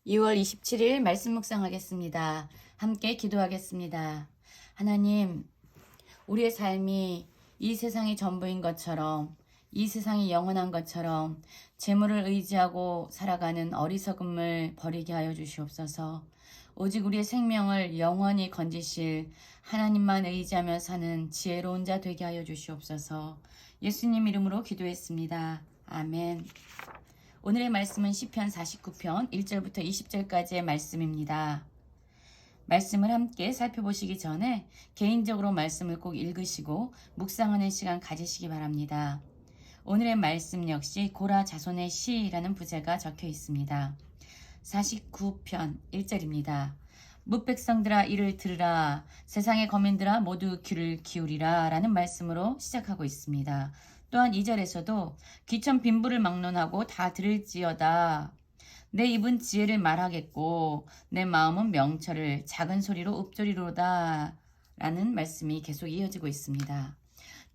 2월 27일 말씀 묵상하겠습니다. 함께 기도하겠습니다. 하나님, 우리의 삶이 이 세상이 전부인 것처럼, 이 세상이 영원한 것처럼 재물을 의지하고 살아가는 어리석음을 버리게 하여 주시옵소서. 오직 우리의 생명을 영원히 건지실 하나님만 의지하며 사는 지혜로운 자 되게 하여 주시옵소서. 예수님 이름으로 기도했습니다. 아멘. 오늘의 말씀은 시편 49편 1절부터 20절까지의 말씀입니다. 말씀을 함께 살펴보시기 전에 개인적으로 말씀을 꼭 읽으시고 묵상하는 시간 가지시기 바랍니다. 오늘의 말씀 역시 고라 자손의 시라는 부제가 적혀 있습니다. 49편 1절입니다. 뭇백성들아 이를 들으라, 세상의 거민들아 모두 귀를 기울이라 라는 말씀으로 시작하고 있습니다. 또한 2절에서도 귀천 빈부를 막론하고 다 들을지어다. 내 입은 지혜를 말하겠고 내 마음은 명철을 작은 소리로 읊조리로다 라는 말씀이 계속 이어지고 있습니다.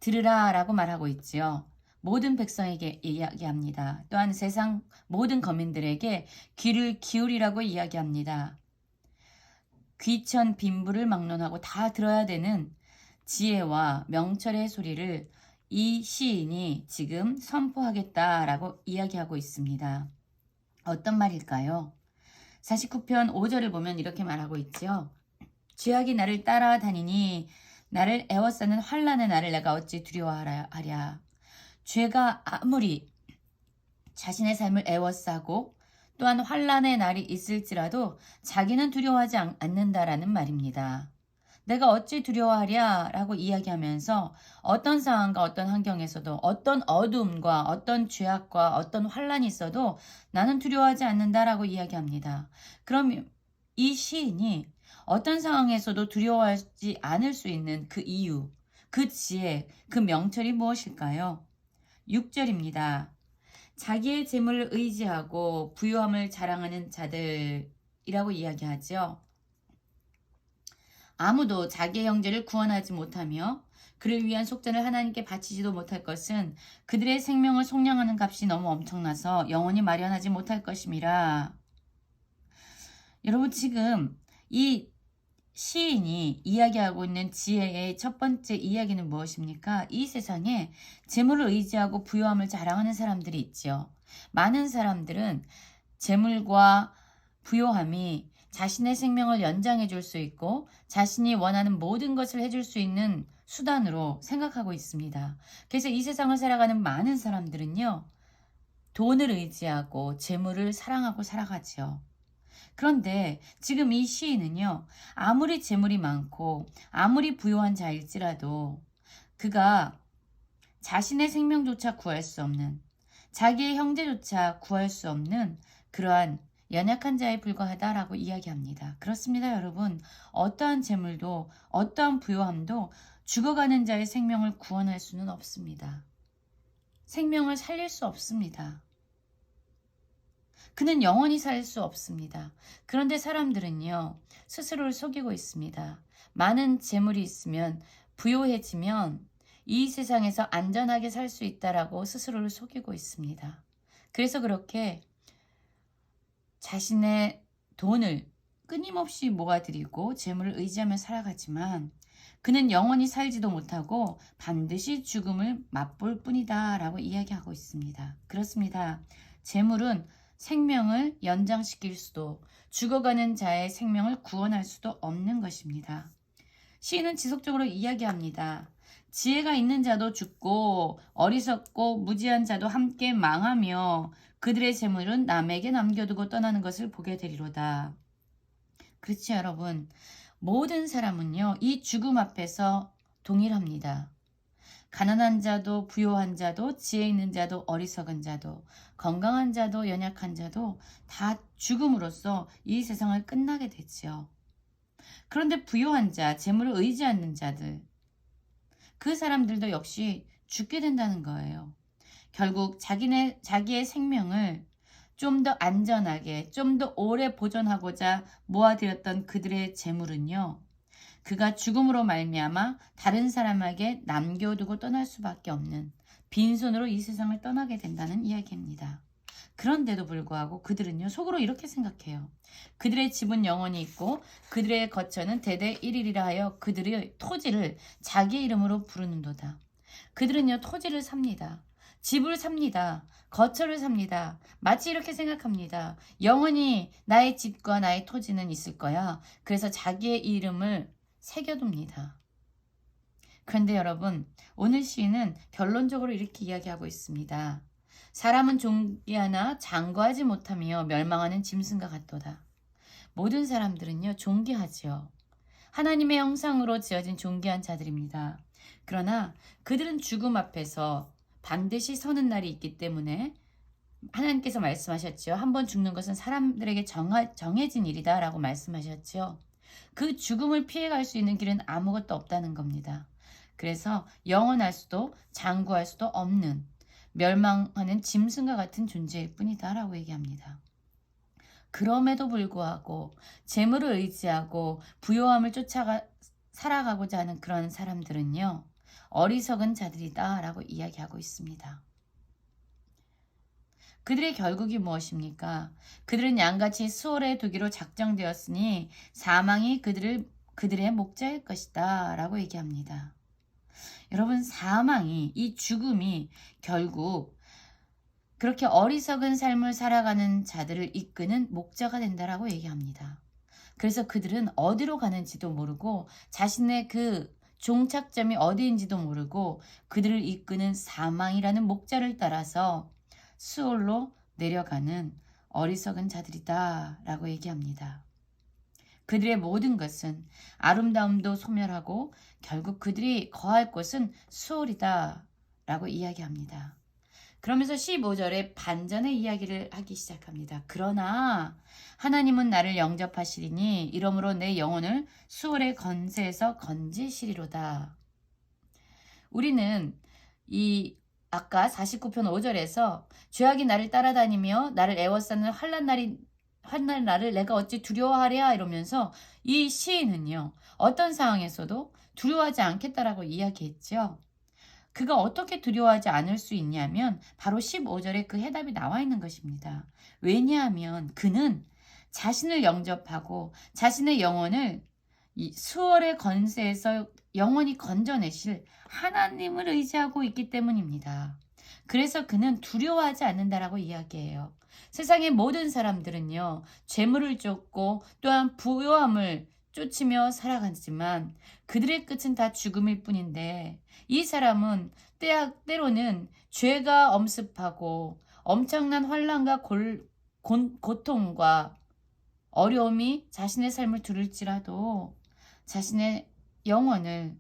들으라 라고 말하고 있지요. 모든 백성에게 이야기합니다. 또한 세상 모든 거민들에게 귀를 기울이라고 이야기합니다. 귀천 빈부를 막론하고 다 들어야 되는 지혜와 명철의 소리를 이 시인이 지금 선포하겠다라고 이야기하고 있습니다. 어떤 말일까요? 49편 5절을 보면 이렇게 말하고 있지요. 죄악이 나를 따라다니니 나를 애워싸는 환난의 날을 내가 어찌 두려워하랴. 죄가 아무리 자신의 삶을 애워싸고 또한 환난의 날이 있을지라도 자기는 두려워하지 않는다라는 말입니다. 내가 어찌 두려워하랴 라고 이야기하면서 어떤 상황과 어떤 환경에서도 어떤 어둠과 어떤 죄악과 어떤 환란이 있어도 나는 두려워하지 않는다라고 이야기합니다. 그럼 이 시인이 어떤 상황에서도 두려워하지 않을 수 있는 그 이유, 그 지혜, 그 명철이 무엇일까요? 6절입니다. 자기의 재물을 의지하고 부유함을 자랑하는 자들이라고 이야기하죠. 아무도 자기의 형제를 구원하지 못하며 그를 위한 속전을 하나님께 바치지도 못할 것은 그들의 생명을 속량하는 값이 너무 엄청나서 영원히 마련하지 못할 것임이라. 여러분, 지금 이 시인이 이야기하고 있는 지혜의 첫 번째 이야기는 무엇입니까? 이 세상에 재물을 의지하고 부유함을 자랑하는 사람들이 있죠. 많은 사람들은 재물과 부유함이 자신의 생명을 연장해 줄 수 있고 자신이 원하는 모든 것을 해줄 수 있는 수단으로 생각하고 있습니다. 그래서 이 세상을 살아가는 많은 사람들은요, 돈을 의지하고 재물을 사랑하고 살아가지요. 그런데 지금 이 시인은요, 아무리 재물이 많고 아무리 부유한 자일지라도 그가 자신의 생명조차 구할 수 없는, 자기의 형제조차 구할 수 없는 그러한 연약한 자에 불과하다라고 이야기합니다. 그렇습니다, 여러분. 어떠한 재물도 어떠한 부유함도 죽어가는 자의 생명을 구원할 수는 없습니다. 생명을 살릴 수 없습니다. 그는 영원히 살 수 없습니다. 그런데 사람들은요, 스스로를 속이고 있습니다. 많은 재물이 있으면, 부유해지면 이 세상에서 안전하게 살 수 있다라고 스스로를 속이고 있습니다. 그래서 그렇게 자신의 돈을 끊임없이 모아들이고 재물을 의지하며 살아가지만 그는 영원히 살지도 못하고 반드시 죽음을 맛볼 뿐이다 라고 이야기하고 있습니다. 그렇습니다. 재물은 생명을 연장시킬 수도 죽어가는 자의 생명을 구원할 수도 없는 것입니다. 시인은 지속적으로 이야기합니다. 지혜가 있는 자도 죽고 어리석고 무지한 자도 함께 망하며 그들의 재물은 남에게 남겨두고 떠나는 것을 보게 되리로다. 그렇지, 여러분. 모든 사람은요, 이 죽음 앞에서 동일합니다. 가난한 자도 부유한 자도 지혜 있는 자도 어리석은 자도 건강한 자도 연약한 자도 다 죽음으로써 이 세상을 끝나게 되지요. 그런데 부유한 자, 재물을 의지하는 자들, 그 사람들도 역시 죽게 된다는 거예요. 결국 자기의 생명을 좀 더 안전하게, 좀 더 오래 보존하고자 모아들였던 그들의 재물은요, 그가 죽음으로 말미암아 다른 사람에게 남겨두고 떠날 수밖에 없는 빈손으로 이 세상을 떠나게 된다는 이야기입니다. 그런데도 불구하고 그들은요, 속으로 이렇게 생각해요. 그들의 집은 영원히 있고 그들의 거처는 대대 일일이라 하여 그들의 토지를 자기 이름으로 부르는도다. 그들은요, 토지를 삽니다. 집을 삽니다. 거처를 삽니다. 마치 이렇게 생각합니다. 영원히 나의 집과 나의 토지는 있을 거야. 그래서 자기의 이름을 새겨둡니다. 그런데 여러분, 오늘 시인은 결론적으로 이렇게 이야기하고 있습니다. 사람은 존귀하나 장구하지 못하며 멸망하는 짐승과 같도다. 모든 사람들은요, 존귀하지요. 하나님의 형상으로 지어진 존귀한 자들입니다. 그러나 그들은 죽음 앞에서 반드시 서는 날이 있기 때문에 하나님께서 말씀하셨죠. 한번 죽는 것은 사람들에게 정해진 일이다 라고 말씀하셨죠. 그 죽음을 피해갈 수 있는 길은 아무것도 없다는 겁니다. 그래서 영원할 수도 장구할 수도 없는 멸망하는 짐승과 같은 존재일 뿐이다 라고 얘기합니다. 그럼에도 불구하고 재물을 의지하고 부요함을 쫓아가 살아가고자 하는 그런 사람들은요, 어리석은 자들이다 라고 이야기하고 있습니다. 그들의 결국이 무엇입니까? 그들은 양같이 수월에 두기로 작정되었으니 사망이 그들의 목자일 것이다 라고 얘기합니다. 여러분, 사망이, 이 죽음이 결국 그렇게 어리석은 삶을 살아가는 자들을 이끄는 목자가 된다라고 얘기합니다. 그래서 그들은 어디로 가는지도 모르고 자신의 그 종착점이 어디인지도 모르고 그들을 이끄는 사망이라는 목자를 따라서 수올로 내려가는 어리석은 자들이다 라고 얘기합니다. 그들의 모든 것은 아름다움도 소멸하고 결국 그들이 거할 곳은 수올이다 라고 이야기합니다. 그러면서 15절에 반전의 이야기를 하기 시작합니다. 그러나 하나님은 나를 영접하시리니 이러므로 내 영혼을 수월의 건세에서 건지시리로다. 우리는 이 아까 49편 5절에서 죄악이 나를 따라다니며 나를 애워싸는 환난 날을 내가 어찌 두려워하랴 이러면서 이 시인은요, 어떤 상황에서도 두려워하지 않겠다라고 이야기했죠. 그가 어떻게 두려워하지 않을 수 있냐면 바로 15절에 그 해답이 나와 있는 것입니다. 왜냐하면 그는 자신을 영접하고 자신의 영혼을 이 수월의 건세에서 영원히 건져내실 하나님을 의지하고 있기 때문입니다. 그래서 그는 두려워하지 않는다라고 이야기해요. 세상의 모든 사람들은요, 재물을 쫓고 또한 부요함을 쫓으며 살아가지만 그들의 끝은 다 죽음일 뿐인데 이 사람은 때로는 죄가 엄습하고 엄청난 환난과 고통과 어려움이 자신의 삶을 두를지라도 자신의 영혼을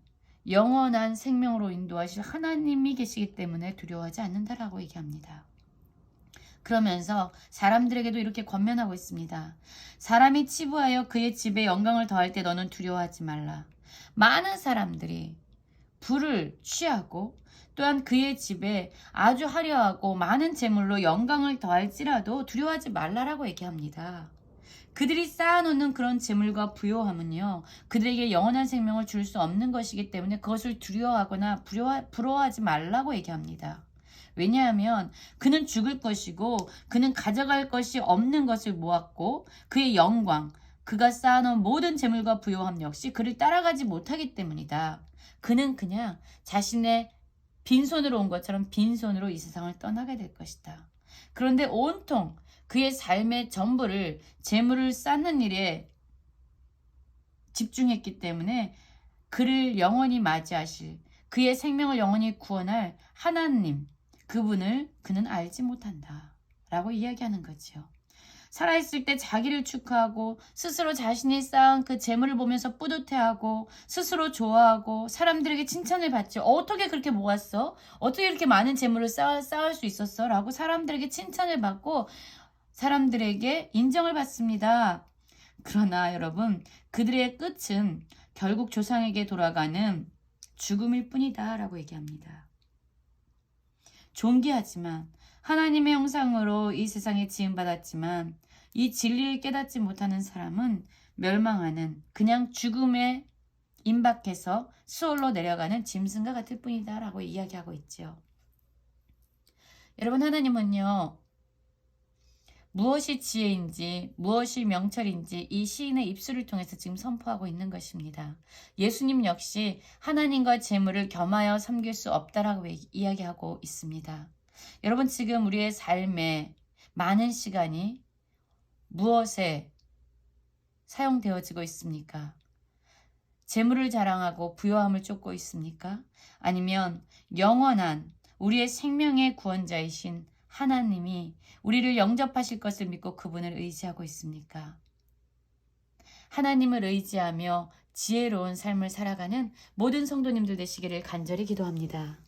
영원한 생명으로 인도하실 하나님이 계시기 때문에 두려워하지 않는다라고 얘기합니다. 그러면서 사람들에게도 이렇게 권면하고 있습니다. 사람이 치부하여 그의 집에 영광을 더할 때 너는 두려워하지 말라. 많은 사람들이 부를 취하고 또한 그의 집에 아주 화려하고 많은 재물로 영광을 더할지라도 두려워하지 말라라고 얘기합니다. 그들이 쌓아놓는 그런 재물과 부요함은요, 그들에게 영원한 생명을 줄 수 없는 것이기 때문에 그것을 두려워하거나 부러워하지 말라고 얘기합니다. 왜냐하면 그는 죽을 것이고 그는 가져갈 것이 없는 것을 모았고 그의 영광, 그가 쌓아놓은 모든 재물과 부요함 역시 그를 따라가지 못하기 때문이다. 그는 그냥 자신의 빈손으로 온 것처럼 빈손으로 이 세상을 떠나게 될 것이다. 그런데 온통 그의 삶의 전부를 재물을 쌓는 일에 집중했기 때문에 그를 영원히 맞이하실, 그의 생명을 영원히 구원할 하나님, 그분을 그는 알지 못한다 라고 이야기하는 거죠. 살아있을 때 자기를 축하하고 스스로 자신이 쌓은 그 재물을 보면서 뿌듯해하고 스스로 좋아하고 사람들에게 칭찬을 받죠. 어떻게 그렇게 모았어? 어떻게 이렇게 많은 재물을 쌓을 수 있었어? 라고 사람들에게 칭찬을 받고 사람들에게 인정을 받습니다. 그러나 여러분, 그들의 끝은 결국 조상에게 돌아가는 죽음일 뿐이다 라고 얘기합니다. 존귀하지만 하나님의 형상으로 이 세상에 지음받았지만 이 진리를 깨닫지 못하는 사람은 멸망하는 그냥 죽음에 임박해서 수월로 내려가는 짐승과 같을 뿐이다 라고 이야기하고 있죠. 여러분, 하나님은요, 무엇이 지혜인지 무엇이 명철인지 이 시인의 입술을 통해서 지금 선포하고 있는 것입니다. 예수님 역시 하나님과 재물을 겸하여 섬길 수 없다라고 이야기하고 있습니다. 여러분 지금 우리의 삶에 많은 시간이 무엇에 사용되어지고 있습니까? 재물을 자랑하고 부요함을 쫓고 있습니까? 아니면 영원한 우리의 생명의 구원자이신 하나님이 우리를 영접하실 것을 믿고 그분을 의지하고 있습니까? 하나님을 의지하며 지혜로운 삶을 살아가는 모든 성도님들 되시기를 간절히 기도합니다.